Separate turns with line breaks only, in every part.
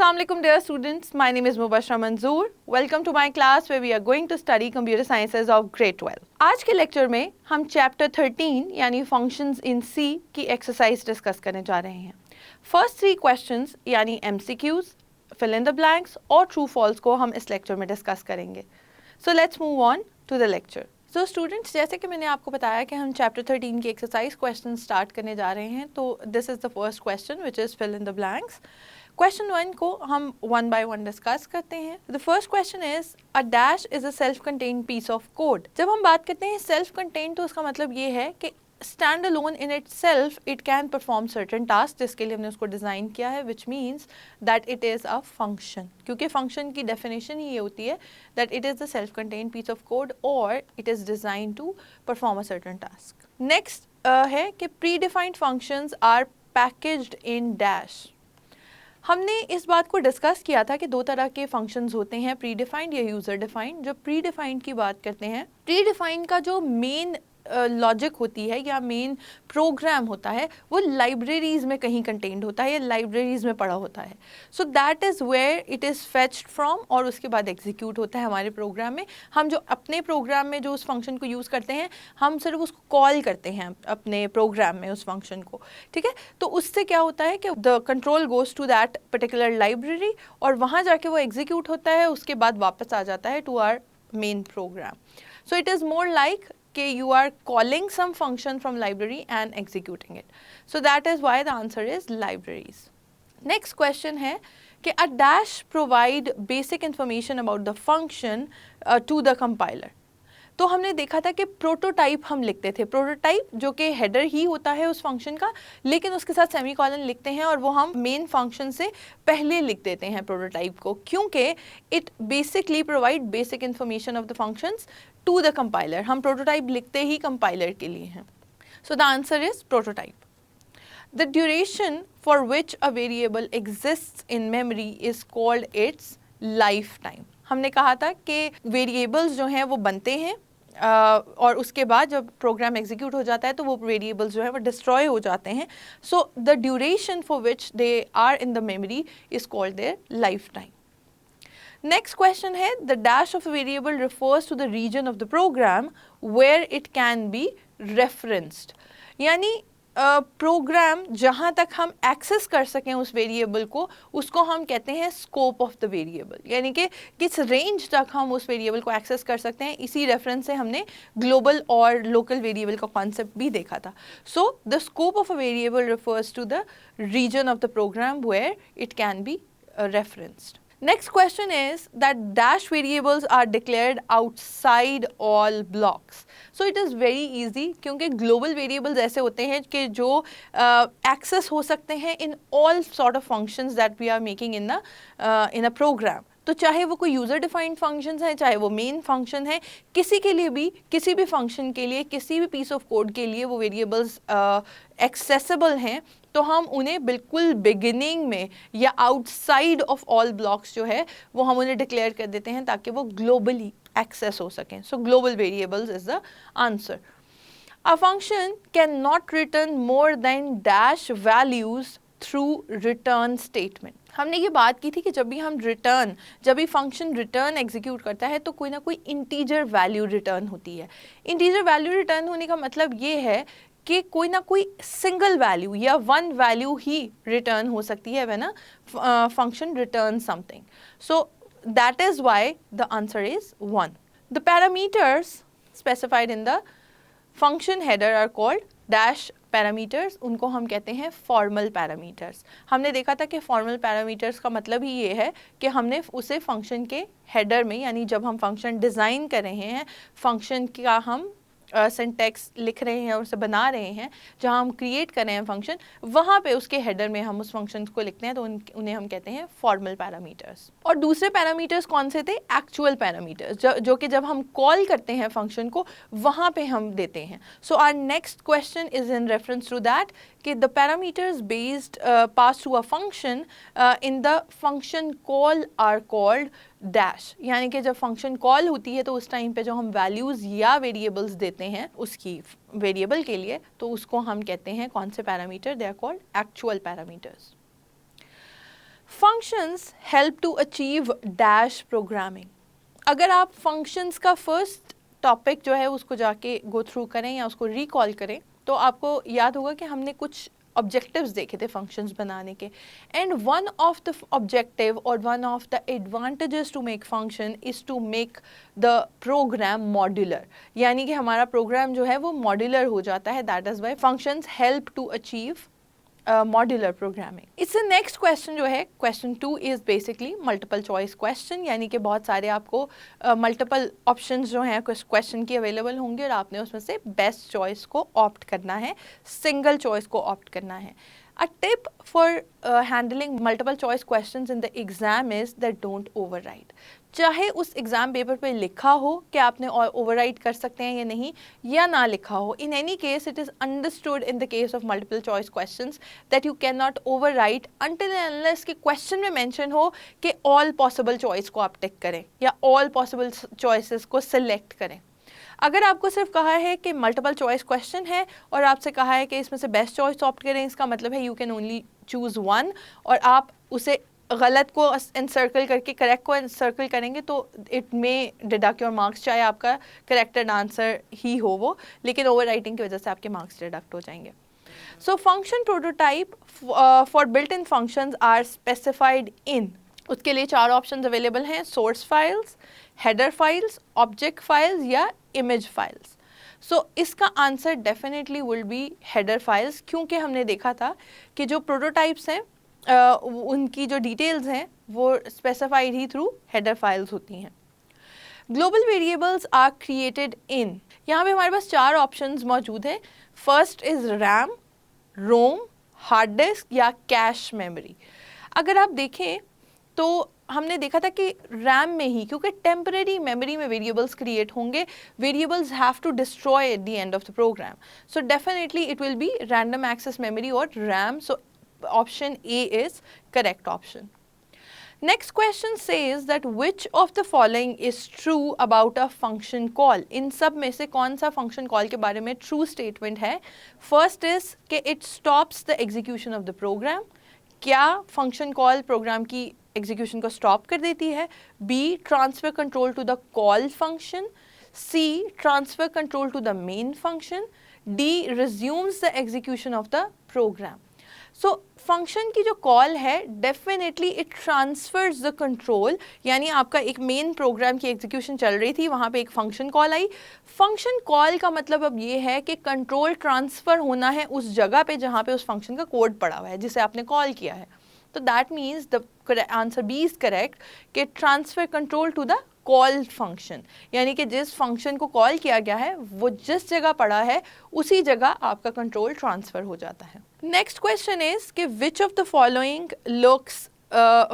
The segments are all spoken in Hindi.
Assalamu alaikum dear students, my name is Mubashra Manzoor. Welcome to my class where we are going to study computer sciences of grade 12. आज के लेक्चर में हम चैप्टर 13 यानी फंक्शंस इन C की एक्सरसाइज डिस्कस करने जा रहे हैं. फर्स्ट 3 क्वेश्चंस यानी MCQs, fill in the blanks और true false को हम इस लेक्चर में डिस्कस करेंगे. So let's move on to the lecture. So students, जैसे कि मैंने आपको बताया कि हम चैप्टर 13 की एक्सरसाइज क्वेश्चन स्टार्ट करने जा रहे हैं, तो this is the first question which is fill in the blanks. Question 1 को हम वन बाय वन डिस्कस करते हैं. The first question is a dash is a self contained piece of code. जब हम बात करते हैं सेल्फ कंटेन्ड, तो उसका मतलब ये है कि stand alone in itself it can perform certain task, जिसके लिए हमने उसको डिज़ाइन किया है, which means that it is a function. क्योंकि फंक्शन की डेफिनेशन ही ये होती है that it is the self contained piece of code और it is design to perform a certain task. Next है कि predefined functions are packaged in dash. हमने इस बात को डिस्कस किया था कि दो तरह के फंक्शंस होते हैं, प्री डिफाइंड या यूज़र डिफाइंड. जब प्री डिफाइंड की बात करते हैं, प्री डिफाइंड का जो मेन लॉजिक होती है या मेन प्रोग्राम होता है वो लाइब्रेरीज में कहीं कंटेन्ड होता है या लाइब्रेरीज में पड़ा होता है. So that is where it is fetched from और उसके बाद एग्जीक्यूट होता है हमारे प्रोग्राम में. हम जो अपने प्रोग्राम में जो उस फंक्शन को यूज़ करते हैं, हम सिर्फ उसको कॉल करते हैं अपने प्रोग्राम में उस फंक्शन को. ठीक है, तो उससे क्या होता है कि the control goes to that particular library और वहाँ जाके वो एग्जीक्यूट होता है, उसके बाद वापस आ जाता है to our main program. So it is more like you are calling some function from library and executing it. So that is why the answer is libraries. Next question है कि a dash provide basic information about the function to the compiler. तो हमने देखा था कि प्रोटोटाइप हम लिखते थे, प्रोटोटाइप जो कि हेडर ही होता है उस फंक्शन का, लेकिन उसके साथ सेमीकोलन लिखते हैं और वो हम मेन फंक्शन से पहले लिख देते हैं प्रोटोटाइप को, क्योंकि it basically provide basic information of the functions to the compiler. हम प्रोटोटाइप लिखते ही कंपाइलर के लिए हैं. So the answer is prototype. The duration for which a variable exists in memory is called its lifetime. हमने कहा था कि वेरिएबल्स जो हैं वो बनते हैं और उसके बाद जब प्रोग्राम एग्जीक्यूट हो जाता है तो वो वेरिएबल्स जो है वो डिस्ट्रॉय हो जाते हैं. So the duration for which they are in the memory is called their life time. Next question है the dash of a variable refers to the region of the program where it can be referenced. यानी प्रोग्राम जहाँ तक हम एक्सेस कर सकें उस वेरिएबल को, उसको हम कहते हैं स्कोप ऑफ द वेरिएबल. यानी कि किस रेंज तक हम उस वेरिएबल को एक्सेस कर सकते हैं. इसी रेफरेंस से हमने ग्लोबल और लोकल वेरिएबल का कॉन्सेप्ट भी देखा था. So the scope of a variable refers to the region of the program where it can be referenced. Next question is that dash variables are declared outside all blocks. So it is very easy क्योंकि global variables ऐसे होते हैं कि जो access हो सकते हैं in all sort of functions that we are making in a program. तो चाहे वो कोई यूज़र डिफाइंड फंक्शंस हैं, चाहे वो मेन फंक्शन है, किसी के लिए भी, किसी भी फंक्शन के लिए, किसी भी पीस ऑफ कोड के लिए वो वेरिएबल्स एक्सेसिबल हैं, तो हम उन्हें बिल्कुल बिगिनिंग में या आउटसाइड ऑफ ऑल ब्लॉक्स जो है वो हम उन्हें डिक्लेयर कर देते हैं ताकि वो ग्लोबली एक्सेस हो सकें. सो global variables is the answer. A function can not return more than dash values through return statement. हमने ये बात की थी कि जब भी फंक्शन रिटर्न एग्जीक्यूट करता है तो कोई ना कोई इंटीजर वैल्यू रिटर्न होती है. इंटीजर वैल्यू रिटर्न होने का मतलब ये है कि कोई ना कोई सिंगल वैल्यू या वन वैल्यू ही रिटर्न हो सकती है when a function return something. So that is why the answer is 1. The parameters specified in the function header are called dash parameters. उनको हम कहते हैं फॉर्मल पैरामीटर्स. हमने देखा था कि फॉर्मल पैरामीटर्स का मतलब ही ये है कि हमने उसे फंक्शन के हेडर में, यानी जब हम फंक्शन डिज़ाइन कर रहे हैं, फंक्शन का हम सिंटैक्स लिख रहे हैं और उसे बना रहे हैं, जहां हम क्रिएट कर रहे हैं फंक्शन, वहां पे उसके हेडर में हम उस फंक्शन को लिखते हैं, तो उन्हें हम कहते हैं फॉर्मल पैरामीटर्स. और दूसरे पैरामीटर्स कौन से थे? एक्चुअल पैरामीटर्स, जो कि जब हम कॉल करते हैं फंक्शन को वहां पे हम देते हैं. So our next question is in reference to that कि the parameters based pass to a function in the function call are called dash. यानी कि जब फंक्शन कॉल होती है तो उस टाइम पे जो हम वैल्यूज़ या वेरिएबल्स देते हैं उसकी वेरिएबल के लिए, तो उसको हम कहते हैं कौन से parameter? They are called actual parameters. Functions help to achieve dash programming. अगर आप फंक्शंस का फर्स्ट टॉपिक जो है उसको जाके गो थ्रू करें या उसको रिकॉल करें तो आपको याद होगा कि हमने कुछ ऑब्जेक्टिव्स देखे थे फंक्शंस बनाने के, and one of the objective or one of the advantages to make function is to make the program modular, यानी कि हमारा प्रोग्राम जो है वो मॉड्यूलर हो जाता है। That is why functions help to achieve modular programming. इससे नेक्स्ट क्वेश्चन जो है question 2 is basically multiple choice question, यानी कि बहुत सारे आपको मल्टीपल ऑप्शंस जो हैं क्वेश्चन की अवेलेबल होंगे और आपने उसमें से बेस्ट चॉइस को ऑप्ट करना है, सिंगल चॉइस को ऑप्ट करना है। A tip for handling multiple choice questions in the exam is that don't overwrite. चाहे उस एग्ज़ाम पेपर पे लिखा हो कि आपने ओवरराइट कर सकते हैं या नहीं, या ना लिखा हो, in any case it is understood in the case of multiple choice questions that you cannot overwrite until and unless कि question में mention हो कि all possible choice को आप टिक करें या all possible choices को select करें। अगर आपको सिर्फ कहा है कि मल्टीपल चॉइस क्वेश्चन है और आपसे कहा है कि इसमें से बेस्ट चॉइस ऑप्ट करें, इसका मतलब है you can only choose one, और आप उसे गलत को एनसर्कल करके करेक्ट को एनसर्कल करेंगे तो it may deduct your marks, चाहे आपका करेक्टेड आंसर ही हो वो, लेकिन ओवर राइटिंग की वजह से आपके मार्क्स डिडक्ट हो जाएंगे। So function prototype for built in functions are specified in, उसके लिए 4 ऑप्शंस अवेलेबल हैं, source files, header files, object files या इमेज फाइल्स। सो इसका answer definitely will be header files, क्योंकि हमने देखा था कि जो प्रोटोटाइप्स हैं उनकी जो डिटेल्स हैं वो स्पेसिफाइड ही थ्रू हेडर फाइल्स होती हैं। Global variables are created in, यहाँ पे हमारे पास 4 ऑप्शंस मौजूद हैं। First is RAM, ROM, hard disk या कैश मेमोरी। अगर आप देखें तो हमने देखा था कि रैम में ही, क्योंकि टेम्परेरी मेमोरी में वेरिएबल्स क्रिएट होंगे, variables have to destroy at the end of the program, so definitely it will be random access memory or RAM, so option A is correct option. Next question says that which of the following is true about a function call? इन सब में से कौन सा function call के बारे में true statement है? First is कि it stops the execution of the program. क्या function call program की execution को stop कर देती है? B, transfer control to the call function. C, transfer control to the main function. D, resumes the execution of the program. So function की जो कॉल है definitely it transverse the control, यानी आपका एक मेन प्रोग्राम की एग्जीक्यूशन चल रही थी, वहाँ पे एक फंक्शन कॉल आई। फंक्शन कॉल का मतलब अब ये है कि कंट्रोल ट्रांसफ़र होना है उस जगह पे जहाँ पे उस फंक्शन का कोड पड़ा हुआ है जिसे आपने कॉल किया है। तो that means the answer B is correct कि transfer control to the call function, यानी कि जिस फंक्शन को कॉल किया गया है वो जिस जगह पड़ा है उसी जगह आपका कंट्रोल ट्रांसफ़र हो जाता है। नेक्स्ट क्वेश्चन इज कि which of the following looks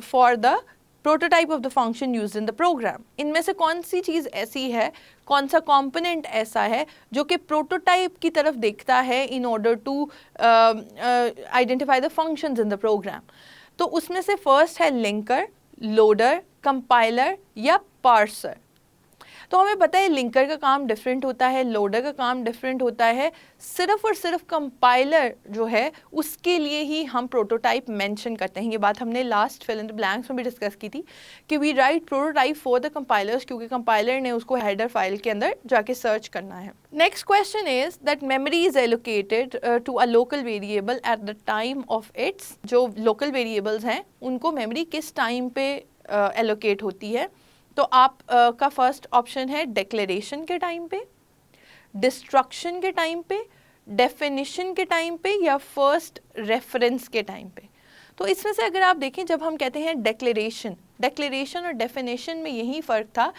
for the prototype of the function used in the program. इनमें से कौन सी चीज़ ऐसी है, कौन सा कंपोनेंट ऐसा है जो कि प्रोटोटाइप की तरफ देखता है in order to identify the functions in the program. तो उसमें से फर्स्ट है लिंकर, लोडर, कंपाइलर या पार्सर। तो हमें पता है लिंकर का काम डिफरेंट होता है, लोडर का काम डिफरेंट होता है, सिर्फ और सिर्फ कंपाइलर जो है उसके लिए ही हम प्रोटोटाइप मेंशन करते हैं। ये बात हमने last fill in the blanks में भी डिस्कस की थी कि we write prototype for the compilers, क्योंकि कंपाइलर ने उसको हेडर फाइल के अंदर जाके सर्च करना है। Next question is that memory is allocated to a local variable at the time of its. जो लोकल वेरिएबल्स हैं उनको मेमोरी किस टाइम पे एलोकेट होती है? तो आप का फर्स्ट ऑप्शन है डिक्लेरेशन के टाइम पे, डिस्ट्रक्शन के टाइम पे, डेफिनेशन के टाइम पे या फर्स्ट रेफरेंस के टाइम पे। तो इसमें से अगर आप देखें, जब हम कहते हैं डिक्लेरेशन और डेफिनेशन में यही फ़र्क था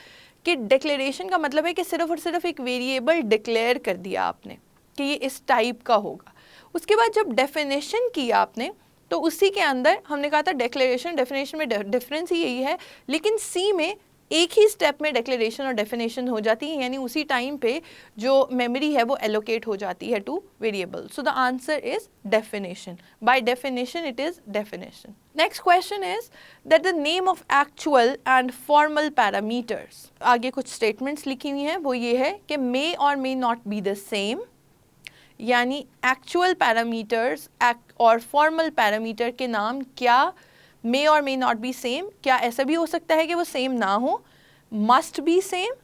कि डिक्लेरेशन का मतलब है कि सिर्फ और सिर्फ एक वेरिएबल डिक्लेयर कर दिया आपने कि ये इस टाइप का होगा। उसके बाद जब डेफिनेशन किया आपने तो उसी के अंदर हमने कहा था डिक्लेरेशन डेफिनेशन में डिफरेंस ही यही है, लेकिन सी में एक ही स्टेप में डिक्लेरेशन और डेफिनेशन हो जाती है, यानी उसी टाइम पे जो मेमोरी है वो एलोकेट हो जाती है two variable. So the answer is definition. By definition it is definition. Next question is that the name of actual and formal parameters. आगे कुछ स्टेटमेंट्स लिखी हुई हैं, वो ये है कि मे or may not be the same, यानी एक्चुअल पैरामीटर्स और फॉर्मल पैरामीटर के नाम क्या मे or may not B same, क्या ऐसा भी हो सकता है कि वो सेम ना हो, must be same,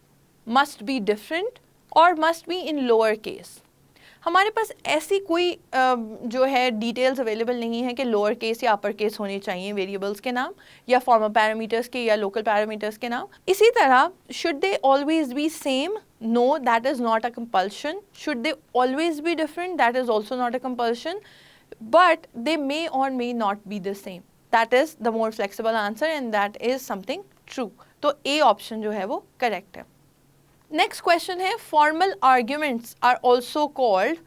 must be different or must be in lower case. हमारे पास ऐसी कोई जो है डिटेल्स अवेलेबल नहीं है कि लोअर केस या अपर केस होने चाहिए वेरिएबल्स के नाम या फॉर्मल पैरामीटर्स के या लोकल पैरामीटर्स के नाम। इसी तरह should they always be same, no that is not a compulsion. Should they always be different, that is also not a compulsion, but they may or may not be the same, that is the more flexible answer and that is something true. तो ए ऑप्शन जो है वो करेक्ट है। नेक्स्ट क्वेश्चन है formal arguments are also called,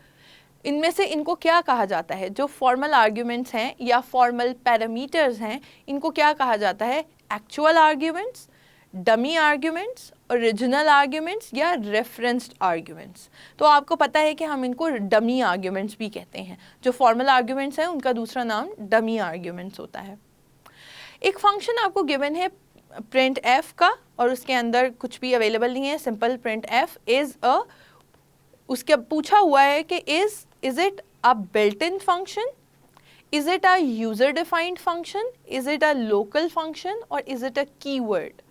इनमें से इनको क्या कहा जाता है? जो फॉर्मल आर्ग्यूमेंट्स हैं या फॉर्मल पैरामीटर्स हैं, इनको क्या कहा जाता है? Actual arguments, dummy arguments, original arguments या रेफरेंस्ड आर्ग्यूमेंट्स। तो आपको पता है कि हम इनको डमी आर्ग्यूमेंट्स भी कहते हैं। जो फॉर्मल आर्ग्यूमेंट्स हैं उनका दूसरा नाम डमी आर्ग्यूमेंट्स होता है। एक फंक्शन आपको गिवन है प्रिंट एफ का और उसके अंदर कुछ भी अवेलेबल नहीं है, simple printf is a, उसके पूछा हुआ है कि is it a built in function, is it a user defined function, is it a local function or is it a keyword.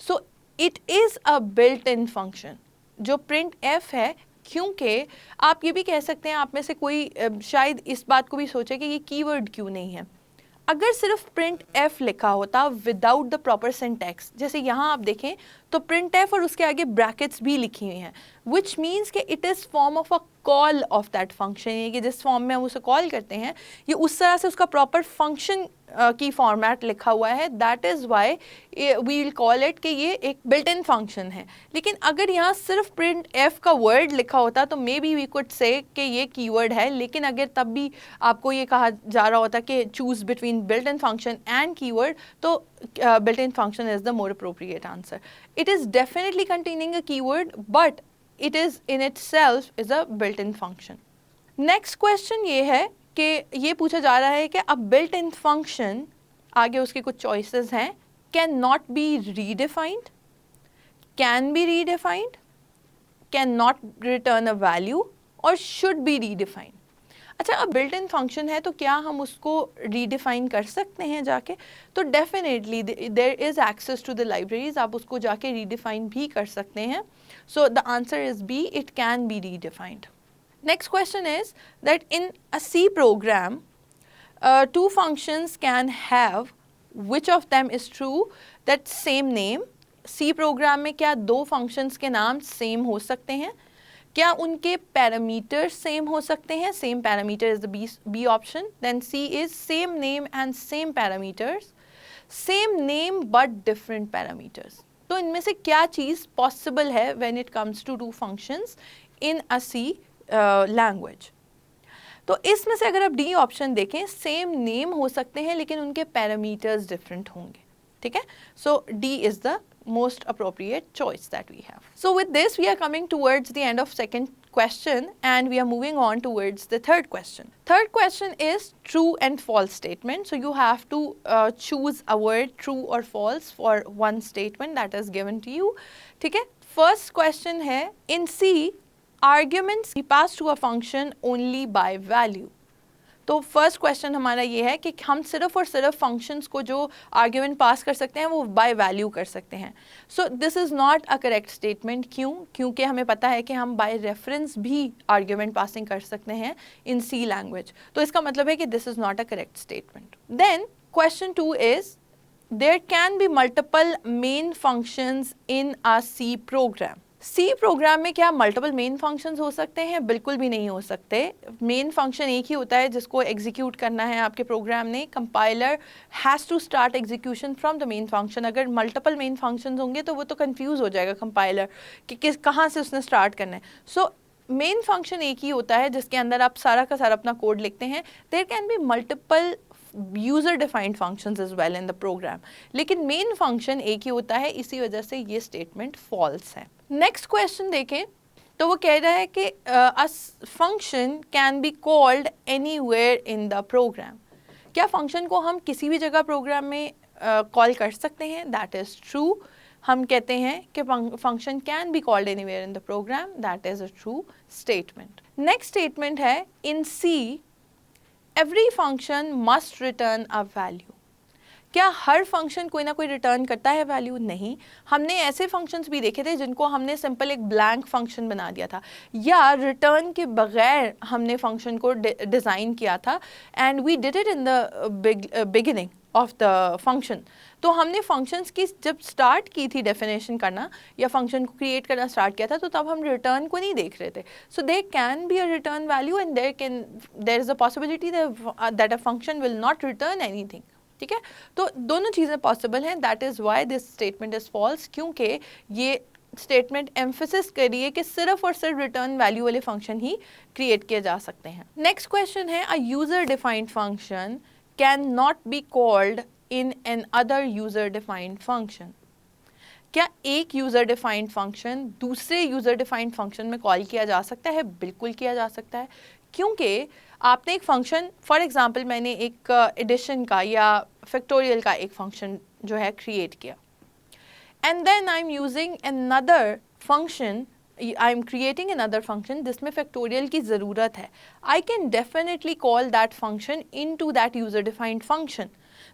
So it is a built in function जो प्रिंट एफ है, क्योंकि आप ये भी कह सकते हैं, आप में से कोई शायद इस बात को भी सोचे कि ये कीवर्ड क्यों नहीं है। अगर सिर्फ प्रिंट एफ लिखा होता विदाउट द प्रॉपर सिंटैक्स, जैसे यहाँ आप देखें तो प्रिंट एफ और उसके आगे ब्रैकेट्स भी लिखी हुई हैं, विच मीन्स कि it is form of a call of that function, ये कि जिस फॉर्म में हम उसे कॉल करते हैं ये उस तरह से उसका प्रॉपर फंक्शन की फॉर्मेट लिखा हुआ है, that is why we will call it कि ये एक बिल्ट इन फंक्शन है। लेकिन अगर यहाँ सिर्फ प्रिंट एफ का वर्ड लिखा होता तो may be we could say कि ये कीवर्ड है, लेकिन अगर तब भी आपको ये कहा जा रहा होता कि choose between built in function and keyword, तो built in function is the more appropriate answer. It is definitely containing a keyword but it is in itself is a built-in function. Next question ये है कि ये पूछा जा रहा है कि a built-in function, आगे उसके कुछ choices हैं, can not be redefined, can be redefined, can not return a value और should be redefined. अच्छा, अब बिल्ट इन फंक्शन है तो क्या हम उसको रीडिफाइन कर सकते हैं जाके? तो definitely there is access to the libraries, आप उसको जाके रीडिफाइन भी कर सकते हैं। So the answer is B, it can be redefined. Next question is that in a C program two functions can have, which of them is true, that same name. C program में क्या दो फंक्शंस के नाम सेम हो सकते हैं? क्या उनके पैरामीटर्स सेम हो सकते हैं? Same parameter is the B option. Then C is same name and same parameters, same name but different parameters. तो इनमें से क्या चीज़ पॉसिबल है when it comes to two functions in a C language? तो इसमें से अगर आप डी ऑप्शन देखें, सेम नेम हो सकते हैं लेकिन उनके पैरामीटर्स डिफरेंट होंगे, ठीक है? So D is the most appropriate choice that we have. So with this we are coming towards the end of second question and we are moving on towards the third question. Third question is true and false statement. So you have to choose a word true or false for one statement that is given to you. ठीक है? First question है, in C arguments we pass to a function only by value. तो फर्स्ट क्वेश्चन हमारा ये है कि हम सिर्फ और सिर्फ फंक्शंस को जो आर्ग्यूमेंट पास कर सकते हैं वो बाय वैल्यू कर सकते हैं। So this is not a correct statement. क्यों? क्योंकि हमें पता है कि हम बाय रेफरेंस भी आर्ग्यूमेंट पासिंग कर सकते हैं इन सी लैंग्वेज, तो इसका मतलब है कि this is not a correct statement. Then question 2 is there can be multiple main functions in a C program. C program में क्या मल्टीपल मेन फंक्शंस हो सकते हैं? बिल्कुल भी नहीं हो सकते। मेन फंक्शन एक ही होता है जिसको एग्जीक्यूट करना है आपके प्रोग्राम ने। Compiler has to start execution from the main function. अगर मल्टीपल मेन फंक्शंस होंगे तो वो तो कंफ्यूज हो जाएगा कंपाइलर कि कहाँ से उसने स्टार्ट करना है। सो मेन फंक्शन एक ही होता है जिसके अंदर आप सारा का सारा अपना कोड लिखते हैं। There can be multiple user defined functions as well in the program, लेकिन मेन फंक्शन एक ही होता है, इसी वजह से ये स्टेटमेंट फॉल्स है। नेक्स्ट क्वेश्चन देखें तो वो कह रहा है कि a function can be called anywhere in the program. क्या फंक्शन को हम किसी भी जगह प्रोग्राम में कॉल कर सकते हैं? That is true. हम कहते हैं कि function can be called anywhere in the program, that is a true statement. Next statement है in C every function must return a value. क्या हर फंक्शन कोई ना कोई रिटर्न करता है वैल्यू? नहीं, हमने ऐसे फंक्शंस भी देखे थे जिनको हमने सिंपल एक ब्लैंक फंक्शन बना दिया था, या रिटर्न के बगैर हमने फंक्शन को डिज़ाइन किया था, and we did it in the beginning of the function. तो हमने फंक्शंस की जब स्टार्ट की थी डेफिनेशन करना या फंक्शन को क्रिएट करना स्टार्ट किया था, तो तब हम रिटर्न को नहीं देख रहे थे। So there can be a return value and there is a possibility that a function will not return anything. ठीक है, तो दोनों चीज़ें पॉसिबल हैं। That is why this statement is false, क्योंकि ये स्टेटमेंट एम्फेसिस करिए कि सिर्फ और सिर्फ रिटर्न वैल्यू वाले फंक्शन ही क्रिएट किए जा सकते हैं। नेक्स्ट क्वेश्चन है, a user defined function can not be called in N other user defined function. क्या एक यूजर डिफाइंड फंक्शन दूसरे यूजर डिफाइंड फंक्शन में कॉल किया जा सकता है? बिल्कुल किया जा सकता है, क्योंकि आपने एक फंक्शन, फॉर एग्जांपल मैंने एक एडिशन का या फैक्टोरियल का एक फंक्शन जो है क्रिएट किया, and then I am using another function, I am creating another function जिसमें फैक्टोरियल की ज़रूरत है। I can definitely call that function into that user defined function.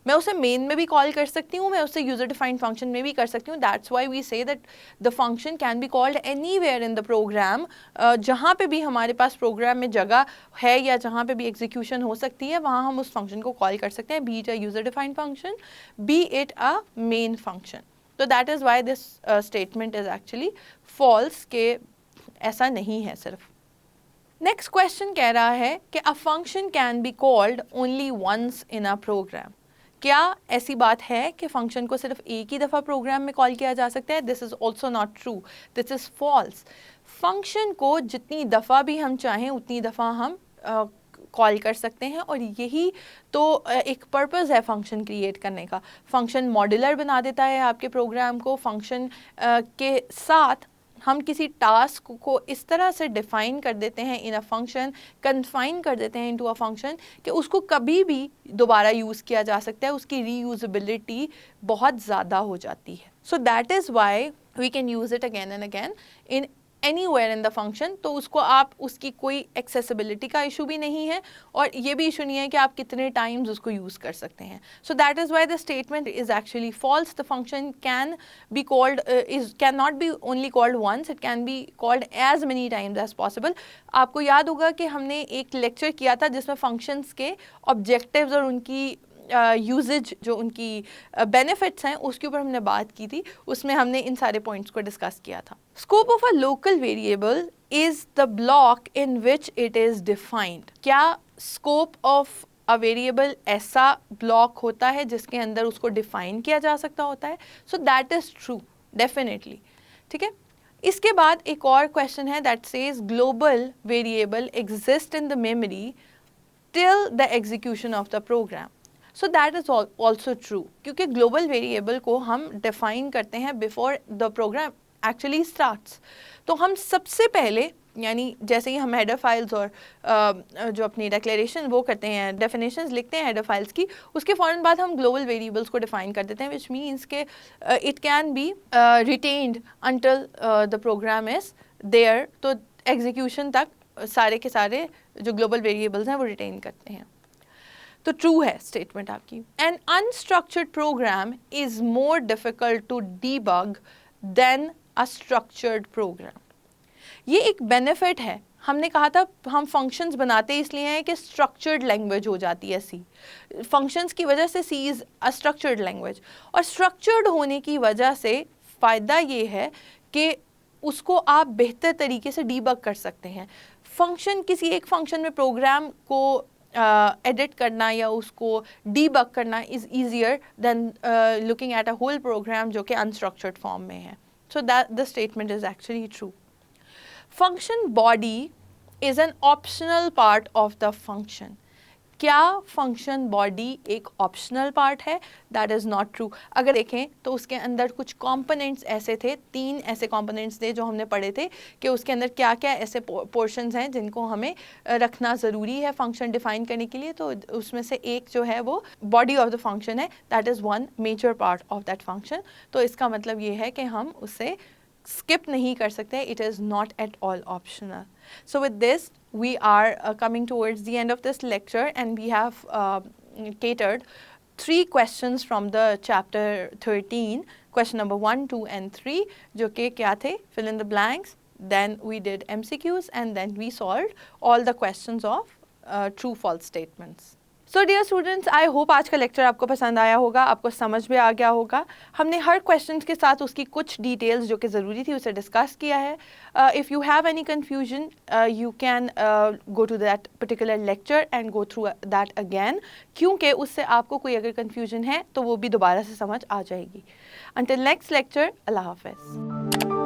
मैं उसे मेन में भी कॉल कर सकती हूँ, मैं उसे यूजर डिफाइंड फंक्शन में भी कर सकती हूँ। That's why we say that the function can be called anywhere in the program. जहाँ पे भी हमारे पास प्रोग्राम में जगह है या जहाँ पे भी एग्जीक्यूशन हो सकती है, वहाँ हम उस फंक्शन को कॉल कर सकते हैं, be it a user defined function, be it a main function. तो that is why this statement is actually false, के ऐसा नहीं है सिर्फ। नेक्स्ट क्वेश्चन कह रहा है कि a function can be called only once in a program. क्या ऐसी बात है कि फंक्शन को सिर्फ एक ही दफ़ा प्रोग्राम में कॉल किया जा सकता है? This is also not true, this is false. Function को जितनी दफ़ा भी हम चाहें उतनी दफ़ा हम कॉल कर सकते हैं, और यही तो एक पर्पज़ है फंक्शन क्रिएट करने का। फंक्शन मॉड्यूलर बना देता है आपके प्रोग्राम को। फंक्शन के साथ हम किसी टास्क को इस तरह से डिफ़ाइन कर देते हैं इन अ फंक्शन, कन्फाइन कर देते हैं इनटू अ फंक्शन, कि उसको कभी भी दोबारा यूज़ किया जा सकता है, उसकी रीयूजेबिलिटी बहुत ज़्यादा हो जाती है। So that is why we can use it again and again in anywhere in the function. तो उसको आप, उसकी कोई एक्सेसिबिलिटी का इशू भी नहीं है, और ये भी इशू नहीं है कि आप कितने टाइम्स उसको यूज़ कर सकते हैं। So that is why the statement is actually false. The function can be called, can not be only called once, it can be called as many times as possible. आपको याद होगा कि हमने एक लेक्चर किया था जिसमें फंक्शंस के ऑब्जेक्टिव्स और उनकी यूजेज, जो उनकी बेनिफिट्स हैं, उसके ऊपर हमने बात की थी। उसमें हमने इन सारे पॉइंट्स को डिस्कस किया था। Scope of a local variable is the block in which it is defined. क्या स्कोप ऑफ अ वेरिएबल ऐसा ब्लॉक होता है जिसके अंदर उसको डिफाइन किया जा सकता होता है? So that is true, definitely. ठीक है, इसके बाद एक और क्वेश्चन है that says global variable exist in the memory till the execution of the program. So that is also true, क्योंकि ग्लोबल वेरिएबल को हम डिफाइन करते हैं before the program actually starts. तो हम सबसे पहले, यानी जैसे ही हम हेडर फाइल्स और जो अपनी डिक्लेरेशन वो करते हैं, डेफिनेशंस लिखते हैं हेडर फाइल्स की, उसके फ़ौरन बाद हम ग्लोबल वेरिएबल्स को डिफाइन कर देते हैं, विच मीन्स के it can be retained until the program is there. तो एग्जीक्यूशन तक सारे के सारे जो ग्लोबल वेरिएबल्स हैं वो रिटेन करते हैं। तो ट्रू है स्टेटमेंट आपकी। An unstructured program is more difficult to debug than a structured program. ये एक बेनिफिट है। हमने कहा था हम फंक्शंस बनाते इसलिए हैं कि स्ट्रक्चर्ड लैंग्वेज हो जाती है सी। फंक्शंस की वजह से सी इज़ अ स्ट्रक्चर्ड लैंग्वेज, और स्ट्रक्चर्ड होने की वजह से फ़ायदा ये है कि उसको आप बेहतर तरीके से डीबग कर सकते हैं। फंक्शन, किसी एक फंक्शन में प्रोग्राम को एडिट करना या उसको डीबग करना is easier than looking at a whole program जो कि अनस्ट्रक्चर्ड फॉर्म में है। So that the statement is actually true. Function body is an optional part of the function. क्या फंक्शन बॉडी एक ऑप्शनल पार्ट है? That is not true. अगर देखें तो उसके अंदर कुछ कंपोनेंट्स ऐसे थे, 3 ऐसे कंपोनेंट्स थे जो हमने पढ़े थे कि उसके अंदर क्या क्या ऐसे पोर्शंस हैं जिनको हमें रखना ज़रूरी है फंक्शन डिफाइन करने के लिए। तो उसमें से एक जो है वो बॉडी ऑफ द फंक्शन है, that is one major part of that function. तो इसका मतलब ये है कि हम उसे skip नहीं कर सकते, it is not at all optional. So with this we are coming towards the end of this lecture, and we have catered 3 questions from the chapter 13, question number 1, 2 and 3, जो कि क्या थे, fill in the blanks, then we did MCQs and then we solved all the questions of true false statements. So dear students, I hope आज का लेक्चर आपको पसंद आया होगा, आपको समझ में आ गया होगा. हमने हर क्वेश्चन के साथ उसकी कुछ डिटेल्स जो कि ज़रूरी थी उसे डिस्कस किया है. If you have any confusion you can go to that particular lecture and go through that again, क्योंकि उससे आपको कोई अगर कन्फ्यूजन है तो वो भी दोबारा से समझ आ जाएगी. अंटिल नेक्स्ट लेक्चर, अल्लाह हाफ़िज़.